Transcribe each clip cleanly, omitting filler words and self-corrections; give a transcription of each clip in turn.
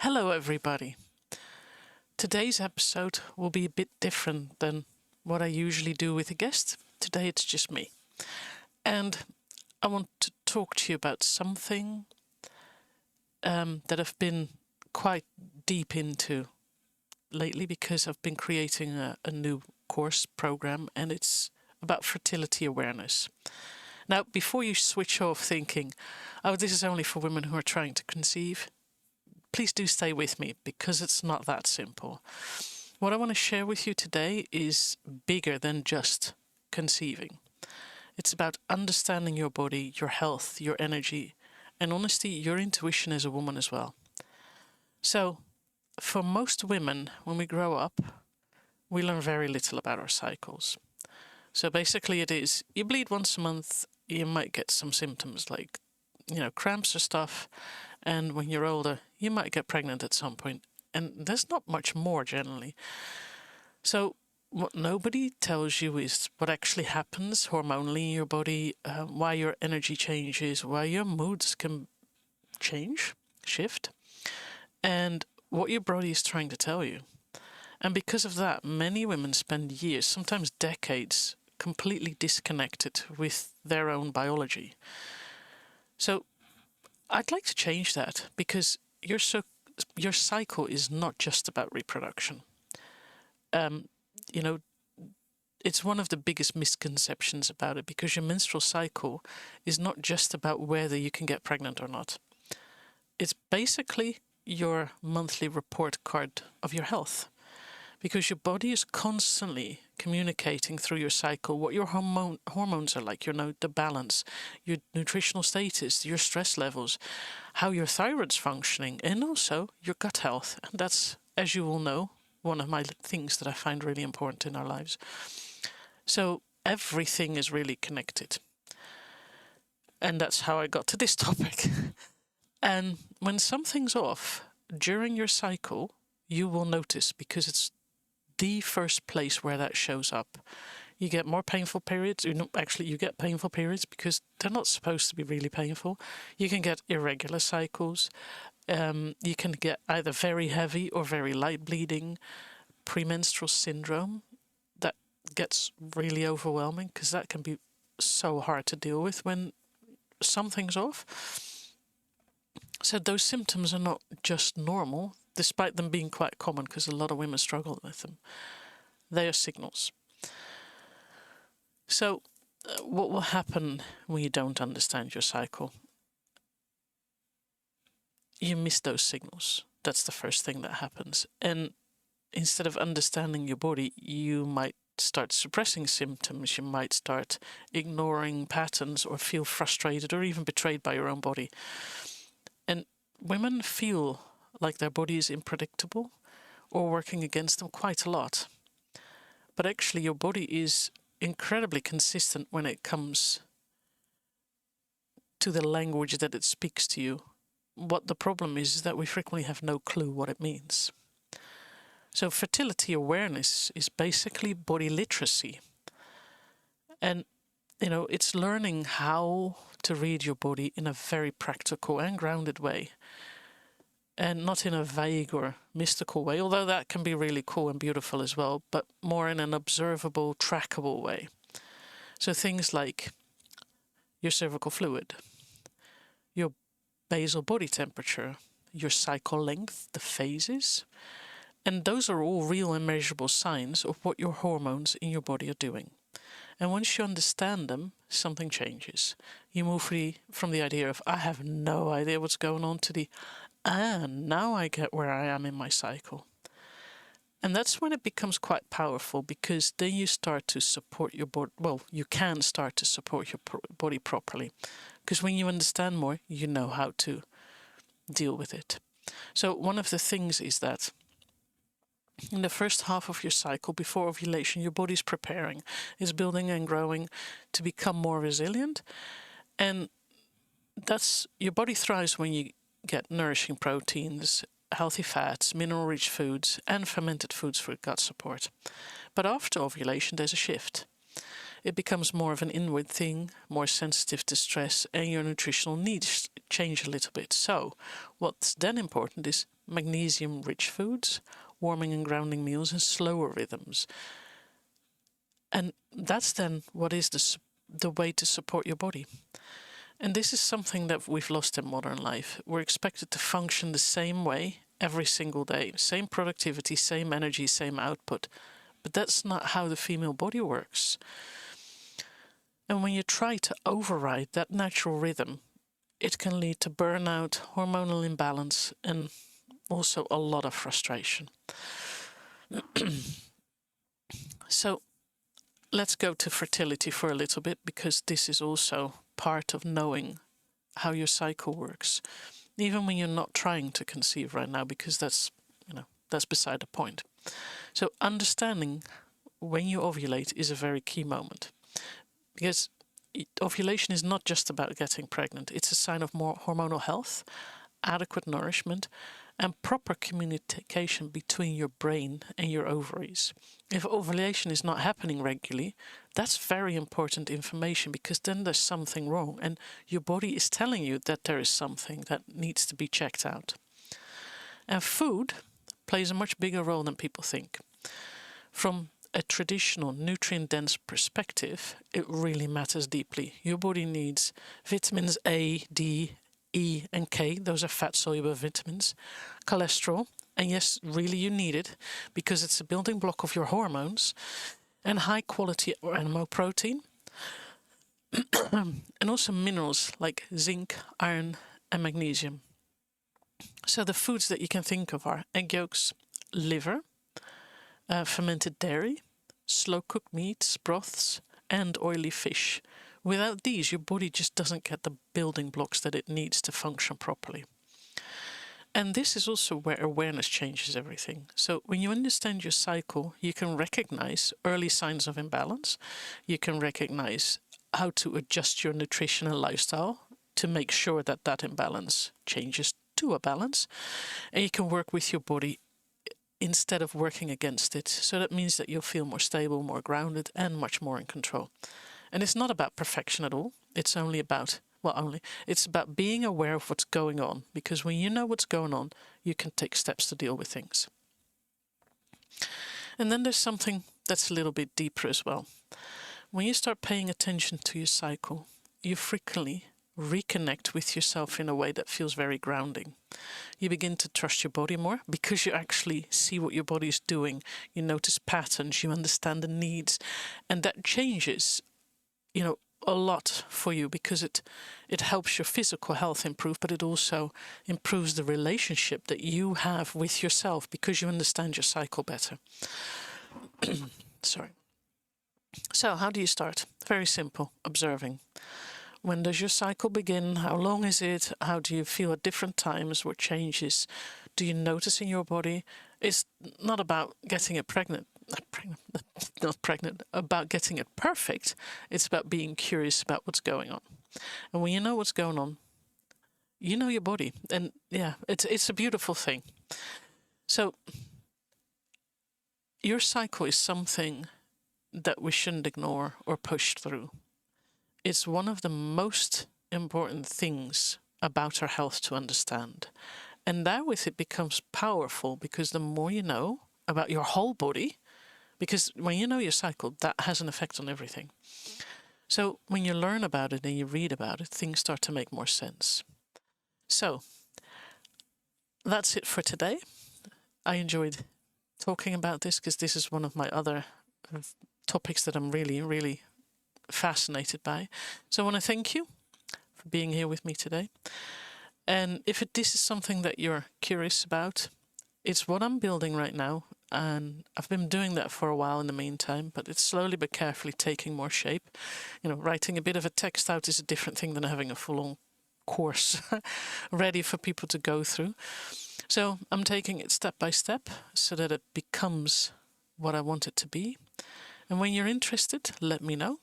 Hello, everybody. Today's episode will be a bit different than what I usually do with a guest. Today it's just me. And I want to talk to you about something that I've been quite deep into lately because I've been creating a new course program and it's about fertility awareness. Now, before you switch off thinking, oh, this is only for women who are trying to conceive, please do stay with me because it's not that simple. What I want to share with you today is bigger than just conceiving. It's about understanding your body, your health, your energy, and honestly, your intuition as a woman as well. So, for most women, when we grow up, we learn very little about our cycles. So basically it is, you bleed once a month, you might get some symptoms like, cramps or stuff. And when you're older, you might get pregnant at some point. And there's not much more generally. So what nobody tells you is what actually happens hormonally in your body, why your energy changes, why your moods can change, shift, and what your body is trying to tell you. And because of that, many women spend years, sometimes decades, completely disconnected with their own biology. So I'd like to change that because your cycle is not just about reproduction. It's one of the biggest misconceptions about it because your menstrual cycle is not just about whether you can get pregnant or not. It's basically your monthly report card of your health. Because your body is constantly communicating through your cycle what your hormones are like, the balance, your nutritional status, your stress levels, how your thyroid's functioning, and also your gut health. And that's, as you all know, one of my things that I find really important in our lives. So everything is really connected. And that's how I got to this topic. And when something's off during your cycle, you will notice because it's the first place where that shows up. You get more painful periods. You get painful periods because they're not supposed to be really painful. You can get irregular cycles. You can get either very heavy or very light bleeding, premenstrual syndrome. That gets really overwhelming because that can be so hard to deal with when something's off. So those symptoms are not just normal, despite them being quite common because a lot of women struggle with them. They are signals. So what will happen when you don't understand your cycle? You miss those signals. That's the first thing that happens. And instead of understanding your body, you might start suppressing symptoms. You might start ignoring patterns or feel frustrated or even betrayed by your own body. And women feel like their body is unpredictable or working against them quite a lot. But actually your body is incredibly consistent when it comes to the language that it speaks to you. What the problem is that we frequently have no clue what it means. So fertility awareness is basically body literacy. And, it's learning how to read your body in a very practical and grounded way. And not in a vague or mystical way, although that can be really cool and beautiful as well, but more in an observable, trackable way. So things like your cervical fluid, your basal body temperature, your cycle length, the phases, and those are all real and measurable signs of what your hormones in your body are doing. And once you understand them, something changes. You move from the idea of, I have no idea what's going on, to the, now I get where I am in my cycle. And that's when it becomes quite powerful because then you start to support your body. Well, you can start to support your body properly because when you understand more, you know how to deal with it. So one of the things is that in the first half of your cycle, before ovulation, your body's preparing, is building and growing to become more resilient. And your body thrives when you get nourishing proteins, healthy fats, mineral-rich foods, and fermented foods for gut support. But after ovulation, there's a shift. It becomes more of an inward thing, more sensitive to stress, and your nutritional needs change a little bit. So what's then important is magnesium-rich foods, warming and grounding meals, and slower rhythms. And that's then what is the way to support your body. And this is something that we've lost in modern life. We're expected to function the same way every single day. Same productivity, same energy, same output. But that's not how the female body works. And when you try to override that natural rhythm, it can lead to burnout, hormonal imbalance, and also a lot of frustration. So let's go to fertility for a little bit, because this is also part of knowing how your cycle works, even when you're not trying to conceive right now, because that's beside the point. So understanding when you ovulate is a very key moment, because ovulation is not just about getting pregnant. It's a sign of more hormonal health, adequate nourishment, and proper communication between your brain and your ovaries. If ovulation is not happening regularly, that's very important information, because then there's something wrong and your body is telling you that there is something that needs to be checked out. And food plays a much bigger role than people think. From a traditional nutrient-dense perspective, it really matters deeply. Your body needs vitamins A, D, E and K, those are fat-soluble vitamins, cholesterol, and yes, really you need it, because it's a building block of your hormones, and high-quality animal protein, and also minerals like zinc, iron, and magnesium. So the foods that you can think of are egg yolks, liver, fermented dairy, slow-cooked meats, broths, and oily fish. Without these, your body just doesn't get the building blocks that it needs to function properly. And this is also where awareness changes everything. So when you understand your cycle, you can recognize early signs of imbalance. You can recognize how to adjust your nutrition and lifestyle to make sure that that imbalance changes to a balance. And you can work with your body instead of working against it. So that means that you'll feel more stable, more grounded, and much more in control. And it's not about perfection at all. It's it's about being aware of what's going on, because when you know what's going on, you can take steps to deal with things. And then there's something that's a little bit deeper as well. When you start paying attention to your cycle, you frequently reconnect with yourself in a way that feels very grounding. You begin to trust your body more, because you actually see what your body is doing. You notice patterns, you understand the needs, and that changes a lot for you, because it helps your physical health improve, but it also improves the relationship that you have with yourself, because you understand your cycle better. Sorry. So how do you start? Very simple, observing. When does your cycle begin? How long is it? How do you feel at different times? What changes do you notice in your body? It's not about getting it about getting it perfect. It's about being curious about what's going on. And when you know what's going on, you know your body. And yeah, it's a beautiful thing. So your cycle is something that we shouldn't ignore or push through. It's one of the most important things about our health to understand. And therewith it becomes powerful, because the more you know about your whole body, because when you know your cycle, that has an effect on everything. So when you learn about it and you read about it, things start to make more sense. So that's it for today. I enjoyed talking about this, because this is one of my other topics that I'm really, really fascinated by. So I want to thank you for being here with me today. And if this is something that you're curious about, it's what I'm building right now. And I've been doing that for a while in the meantime, but it's slowly but carefully taking more shape. Writing a bit of a text out is a different thing than having a full-on course ready for people to go through. So I'm taking it step by step so that it becomes what I want it to be. And when you're interested, let me know.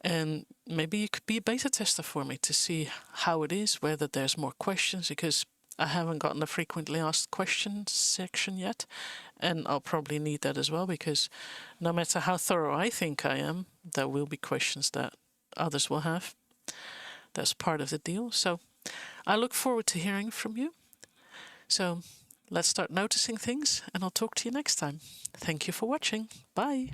And maybe you could be a beta tester for me to see how it is, whether there's more questions, because I haven't gotten the frequently asked questions section yet. And I'll probably need that as well, because no matter how thorough I think I am, there will be questions that others will have. That's part of the deal. So I look forward to hearing from you. So let's start noticing things, and I'll talk to you next time. Thank you for watching. Bye.